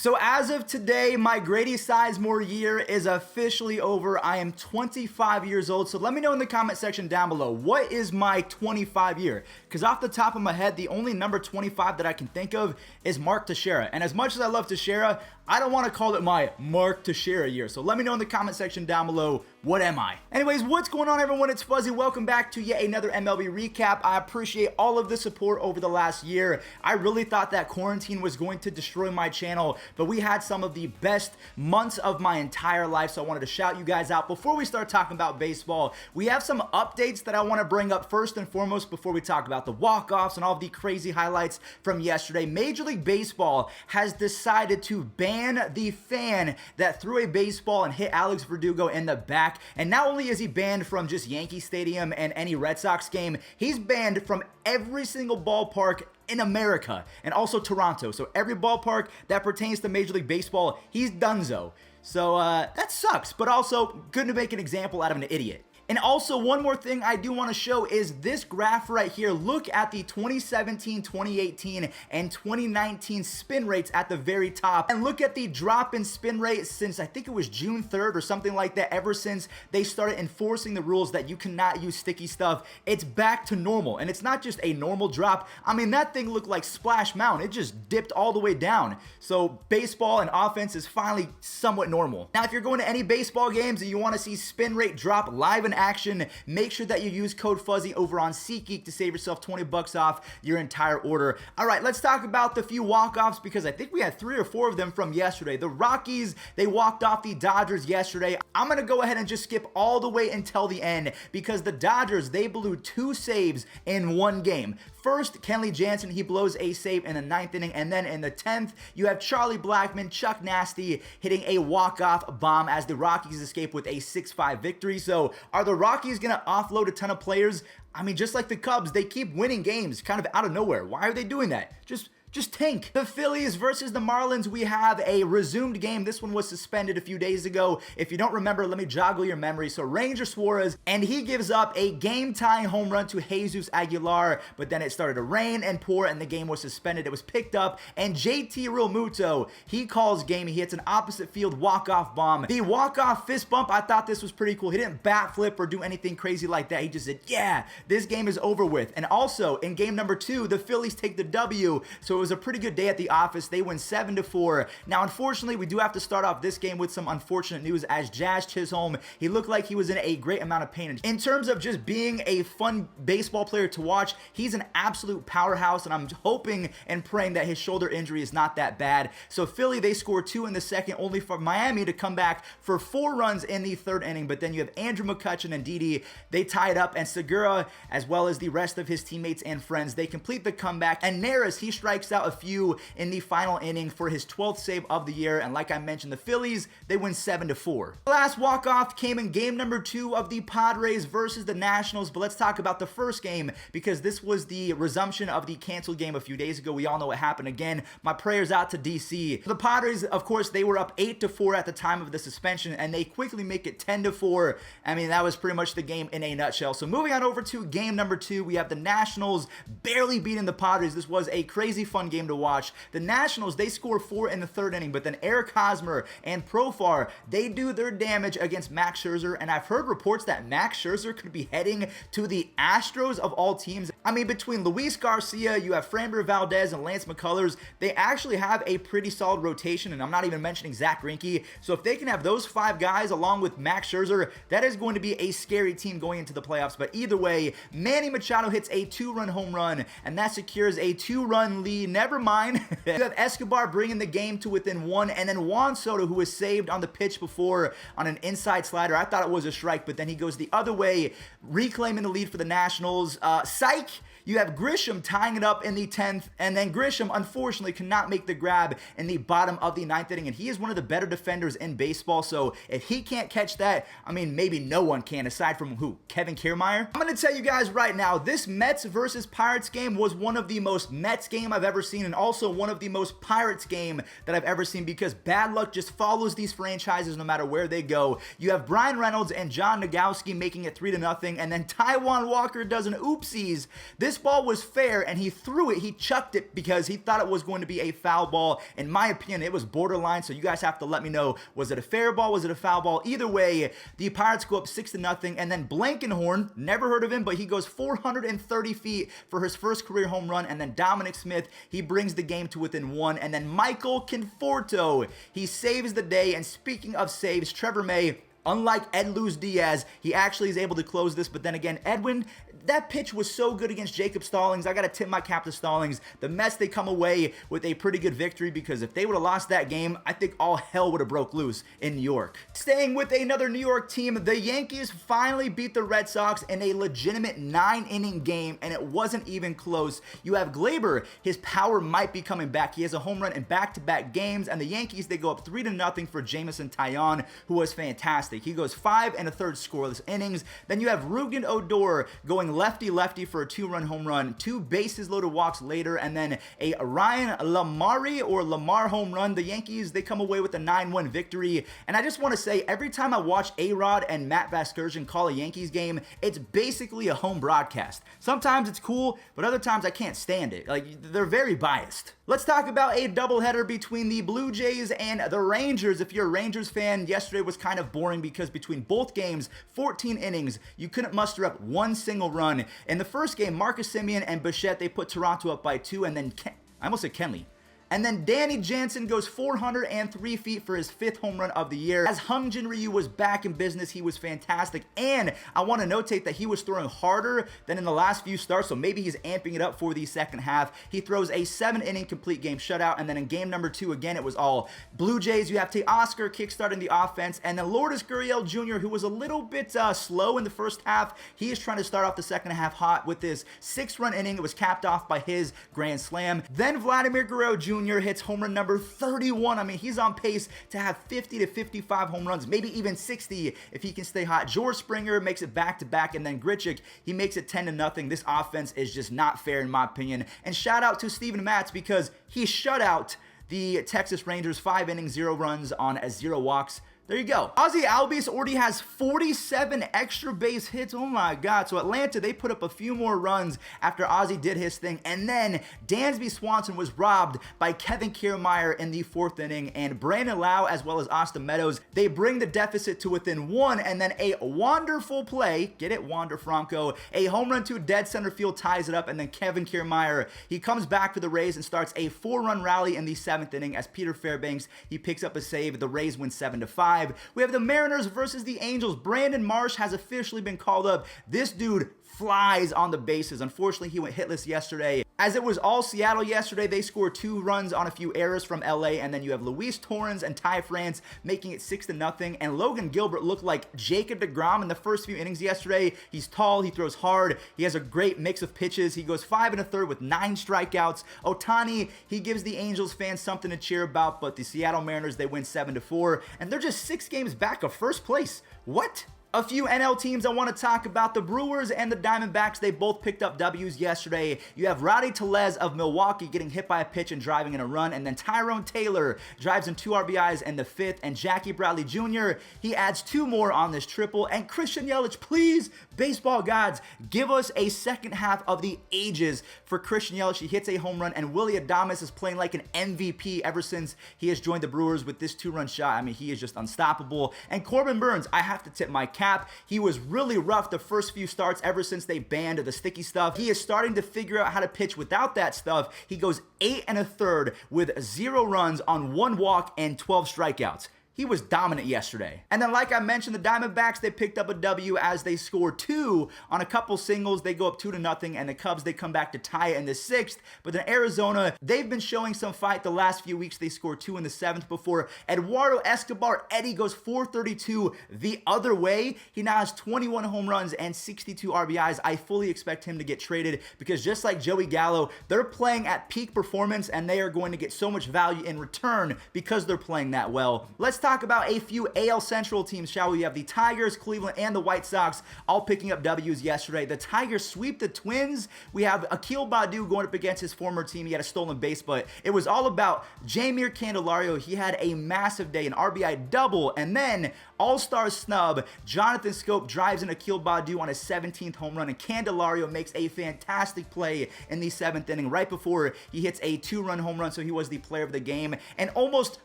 So as of today, my Grady Sizemore year is officially over. I am 25 years old. So let me know in the comment section down below, what is my 25 year? Because off the top of my head, the only number 25 that I can think of is Mark Teixeira. And as much as I love Teixeira, I don't want to call it my Mark Teixeira year. So let me know in the comment section down below, what am I? Anyways, what's going on, everyone? It's Fuzzy. Welcome back to yet another MLB recap. I appreciate all of the support over the last year. I really thought that quarantine was going to destroy my channel, but we had some of the best months of my entire life, so I wanted to shout you guys out. Before we start talking about baseball, we have some updates that I want to bring up first and foremost before we talk about the walk-offs and all of the crazy highlights from yesterday. Major League Baseball has decided to ban the fan that threw a baseball and hit Alex Verdugo in the back. And not only is he banned from just Yankee Stadium and any Red Sox game, he's banned from every single ballpark in America and also Toronto. So every ballpark that pertains to Major League Baseball, he's donezo. So that sucks, but also good to make an example out of an idiot. And also, one more thing I do want to show is this graph right here. Look at the 2017, 2018, and 2019 spin rates at the very top. And look at the drop in spin rate since I think it was June 3rd or something like that. Ever since they started enforcing the rules that you cannot use sticky stuff, it's back to normal. And it's not just a normal drop. I mean, that thing looked like Splash Mountain. It just dipped all the way down. So baseball and offense is finally somewhat normal. Now, if you're going to any baseball games and you want to see spin rate drop live in action, make sure that you use code Fuzzy over on SeatGeek to save yourself 20 bucks off your entire order. All right, let's talk about the few walk-offs because I think we had 3 or 4 of them from yesterday. The Rockies, they walked off the Dodgers yesterday. I'm going to go ahead and just skip all the way until the end because the Dodgers, they blew 2 saves in one game. First, Kenley Jansen, he blows a save in the 9th inning, and then in the 10th, you have Charlie Blackmon, Chuck Nasty hitting a walk-off bomb as the Rockies escape with a 6-5 victory. So are the Rockies going to offload a ton of players? I mean, just like the Cubs, they keep winning games kind of out of nowhere. Why are they doing that? Just tank. The Phillies versus the Marlins, we have a resumed game. This one was suspended a few days ago. If you don't remember, let me joggle your memory. So Ranger Suarez, and he gives up a game-tying home run to Jesus Aguilar, but then it started to rain and pour, and the game was suspended. It was picked up, and JT Realmuto, he calls game. He hits an opposite field walk-off bomb. The walk-off fist bump, I thought this was pretty cool. He didn't bat flip or do anything crazy like that. He just said, yeah, this game is over with. And also, in game number 2, the Phillies take the W, so it was a pretty good day at the office. They win 7-4. Now, unfortunately, we do have to start off this game with some unfortunate news as Jazz Chisholm, he looked like he was in a great amount of pain. In terms of just being a fun baseball player to watch, he's an absolute powerhouse, and I'm hoping and praying that his shoulder injury is not that bad. So Philly, they score 2 in the second, only for Miami to come back for 4 runs in the 3rd inning, but then you have Andrew McCutchen and Didi, they tie it up, and Segura, as well as the rest of his teammates and friends, they complete the comeback, and Neris, he strikes out a few in the final inning for his 12th save of the year. And like I mentioned, the Phillies, they win 7-4. The last walk-off came in game number 2 of the Padres versus the Nationals. But let's talk about the first game because this was the resumption of the canceled game a few days ago. We all know what happened again. My prayers out to DC. The Padres, of course, they were up 8-4 at the time of the suspension, and they quickly make it 10-4. I mean, that was pretty much the game in a nutshell. So moving on over to game number 2, we have the Nationals barely beating the Padres. This was a crazy fun game to watch. The Nationals, they score 4 in the 3rd inning, but then Eric Hosmer and Profar, they do their damage against Max Scherzer, and I've heard reports that Max Scherzer could be heading to the Astros of all teams. I mean, between Luis Garcia, you have Framber Valdez and Lance McCullers, they actually have a pretty solid rotation, and I'm not even mentioning Zach Greinke. So if they can have those 5 guys along with Max Scherzer, that is going to be a scary team going into the playoffs. But either way, Manny Machado hits a 2-run home run, and that secures a 2-run lead. Never mind. You have Escobar bringing the game to within 1, and then Juan Soto, who was saved on the pitch before on an inside slider. I thought it was a strike, but then he goes the other way, reclaiming the lead for the Nationals. Psych! You have Grisham tying it up in the 10th, and then Grisham, unfortunately, cannot make the grab in the bottom of the 9th inning, and he is one of the better defenders in baseball, so if he can't catch that, I mean, maybe no one can, aside from who? Kevin Kiermaier? I'm going to tell you guys right now, this Mets versus Pirates game was one of the most Mets game I've ever seen, and also one of the most Pirates game that I've ever seen, because bad luck just follows these franchises no matter where they go. You have Brian Reynolds and John Nogowski making it 3-0, and then Taijuan Walker does an oopsies. This this ball was fair and he threw it, he chucked it because he thought it was going to be a foul ball. In my opinion, it was borderline, so you guys have to let me know, was it a fair ball, was it a foul ball? Either way, the Pirates go up 6-0, and then Blankenhorn, never heard of him, but he goes 430 feet for his first career home run, and then Dominic Smith, he brings the game to within 1, and then Michael Conforto, he saves the day. And speaking of saves, Trevor May, unlike Ed Luz Diaz, he actually is able to close this, but then again, Edwin, that pitch was so good against Jacob Stallings. I got to tip my cap to Stallings. The Mets, they come away with a pretty good victory, because if they would have lost that game, I think all hell would have broke loose in New York. Staying with another New York team, the Yankees finally beat the Red Sox in a legitimate 9-inning game, and it wasn't even close. You have Glaber, his power might be coming back. He has a home run in back-to-back games, and the Yankees, they go up 3-0 for Jameson Taillon, who was fantastic. He goes 5 1/3 scoreless innings. Then you have Rugen Odor going lefty-lefty for a 2-run home run, 2 bases-loaded walks later, and then a Ryan Lamar home run. The Yankees, they come away with a 9-1 victory, and I just want to say, every time I watch A-Rod and Matt Vasgersian call a Yankees game, it's basically a home broadcast. Sometimes it's cool, but other times I can't stand it. Like, they're very biased. Let's talk about a doubleheader between the Blue Jays and the Rangers. If you're a Rangers fan, yesterday was kind of boring because between both games, 14 innings, you couldn't muster up one single run. In the first game, Marcus Semien and Bichette, they put Toronto up by 2, and then I almost said Kenley. And then Danny Jansen goes 403 feet for his 5th home run of the year. As Hyunjin Ryu was back in business, he was fantastic. And I want to notate that he was throwing harder than in the last few starts, so maybe he's amping it up for the second half. He throws a 7-inning complete game shutout, and then in game number 2, again, it was all Blue Jays. You have Teoscar kickstarting the offense, and then Lourdes Gurriel Jr., who was a little bit slow in the first half. He is trying to start off the second half hot with this 6-run inning. It was capped off by his grand slam. Then Vladimir Guerrero Jr. hits home run number 31. I mean, he's on pace to have 50 to 55 home runs, maybe even 60 if he can stay hot. George Springer makes it back-to-back, and then Grichuk, he makes it 10-0. This offense is just not fair in my opinion. And shout out to Steven Matz, because he shut out the Texas Rangers, 5 innings, 0 runs on 0 walks. There you go. Ozzy Albies already has 47 extra base hits. Oh my God. So Atlanta, they put up a few more runs after Ozzy did his thing. And then Dansby Swanson was robbed by Kevin Kiermaier in the 4th inning. And Brandon Lau, as well as Austin Meadows, they bring the deficit to within 1. And then a wonderful play, get it, Wander Franco, a home run to dead center field ties it up. And then Kevin Kiermaier, he comes back for the Rays and starts a 4-run rally in the 7th inning as Peter Fairbanks, he picks up a save. The Rays win 7-5. We have the Mariners versus the Angels. Brandon Marsh has officially been called up. This dude flies on the bases. Unfortunately, he went hitless yesterday. As it was all Seattle yesterday, they scored 2 runs on a few errors from LA, and then you have Luis Torrens and Ty France making it 6-0, and Logan Gilbert looked like Jacob deGrom in the first few innings yesterday. He's tall, he throws hard, he has a great mix of pitches. He goes 5 1/3 with 9 strikeouts. Ohtani, he gives the Angels fans something to cheer about, but the Seattle Mariners, they win 7-4, and they're just 6 games back of first place. What? A few NL teams I want to talk about. The Brewers and the Diamondbacks, they both picked up W's yesterday. You have Rowdy Tellez of Milwaukee getting hit by a pitch and driving in a run, and then Tyrone Taylor drives in 2 RBIs in the 5th, and Jackie Bradley Jr., he adds 2 more on this triple. And Christian Yelich, please, baseball gods, give us a second half of the ages for Christian Yelich. He hits a home run, and Willy Adames is playing like an MVP ever since he has joined the Brewers with this 2-run shot. I mean, he is just unstoppable. And Corbin Burns, I have to tip my cap. He was really rough the first few starts ever since they banned the sticky stuff. He is starting to figure out how to pitch without that stuff. He goes 8 1/3 with 0 runs on 1 walk and 12 strikeouts. He was dominant yesterday. And then, like I mentioned, the Diamondbacks, they picked up a W as they scored 2 on a couple singles. They go up 2-0, and the Cubs, they come back to tie it in the 6th. But then Arizona, they've been showing some fight the last few weeks. They scored 2 in the 7th before Eduardo Escobar, Eddie, goes 432 the other way. He now has 21 home runs and 62 RBIs. I fully expect him to get traded because just like Joey Gallo, they're playing at peak performance, and they are going to get so much value in return because they're playing that well. Let's talk talk about a few AL Central teams, shall we? We have the Tigers, Cleveland, and the White Sox all picking up W's yesterday. The Tigers sweep the Twins. We have Akil Baddoo going up against his former team. He had a stolen base, but it was all about Jeimer Candelario. He had a massive day, an RBI double, and then all-star snub. Jonathan Scope drives in Akil Baddoo on his 17th home run, and Candelario makes a fantastic play in the 7th inning right before he hits a 2-run home run, so he was the player of the game. And almost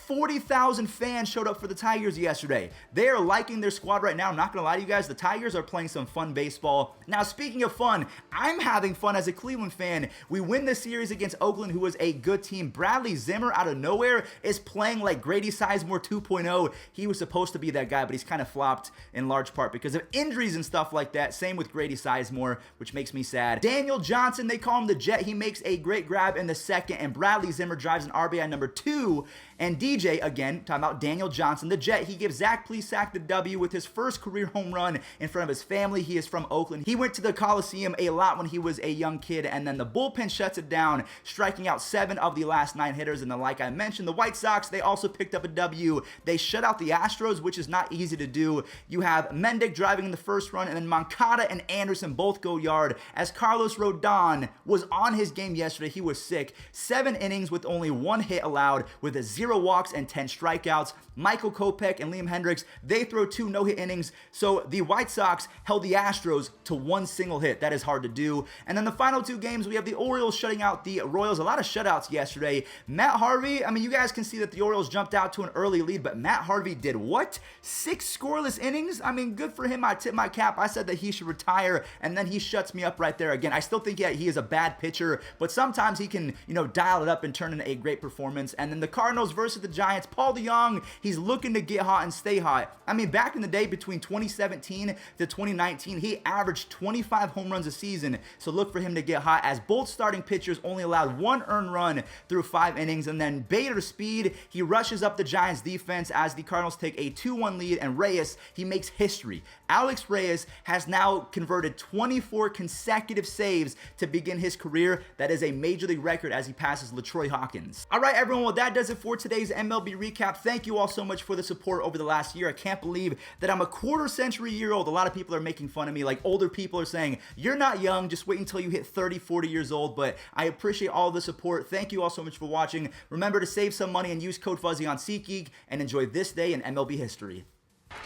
40,000 fans showed up for the Tigers yesterday. They are liking their squad right now. I'm not going to lie to you guys. The Tigers are playing some fun baseball. Now, speaking of fun, I'm having fun as a Cleveland fan. We win the series against Oakland, who was a good team. Bradley Zimmer, out of nowhere, is playing like Grady Sizemore 2.0. He was supposed to be that guy, but he's kind of flopped in large part because of injuries and stuff like that. Same with Grady Sizemore, which makes me sad. Daniel Johnson, they call him the Jet. He makes a great grab in the 2nd, and Bradley Zimmer drives an RBI number 2. And DJ, again, talking about Daniel Johnson, the Jet, he gives Zach Plesac the W with his first career home run in front of his family. He is from Oakland. He went to the Coliseum a lot when he was a young kid, and then the bullpen shuts it down, striking out 7 of the last 9 hitters. And then, like I mentioned, the White Sox, they also picked up a W. They shut out the Astros, which is not easy to do. You have Mendick driving in the first run, and then Moncada and Anderson both go yard, as Carlos Rodon was on his game yesterday. He was sick. 7 innings with only 1 hit allowed, with a 0 walks and 10 strikeouts. Michael Kopech and Liam Hendricks, they throw 2 no-hit innings. So the White Sox held the Astros to 1 single hit. That is hard to do. And then the final 2 games, we have the Orioles shutting out the Royals. A lot of shutouts yesterday. Matt Harvey, I mean, you guys can see that the Orioles jumped out to an early lead, but Matt Harvey did what? 6 scoreless innings? I mean, good for him. I tip my cap. I said that he should retire, and then he shuts me up right there again. I still think he is a bad pitcher, but sometimes he can, dial it up and turn in a great performance. And then the Cardinals versus the Giants. Paul DeJong, he's looking to get hot and stay hot. I mean, back in the day between 2017 to 2019, he averaged 25 home runs a season. So look for him to get hot, as both starting pitchers only allowed 1 earned run through 5 innings. And then Bader Speed, he rushes up the Giants defense as the Cardinals take a 2-1 lead, and Reyes, he makes history. Alex Reyes has now converted 24 consecutive saves to begin his career. That is a major league record, as he passes LaTroy Hawkins. All right, everyone, well, that does it for today's MLB recap. Thank you all so much for the support over the last year. I can't believe that I'm a quarter-century-year old. A lot of people are making fun of me. Like, older people are saying, you're not young, just wait until you hit 30, 40 years old. But I appreciate all the support. Thank you all so much for watching. Remember to save some money and use code Fuzzy on SeatGeek, and enjoy this day in MLB history.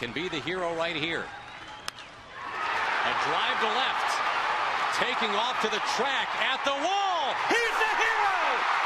Can be the hero right here. A drive to left. Taking off to the track, at the wall. He's the hero!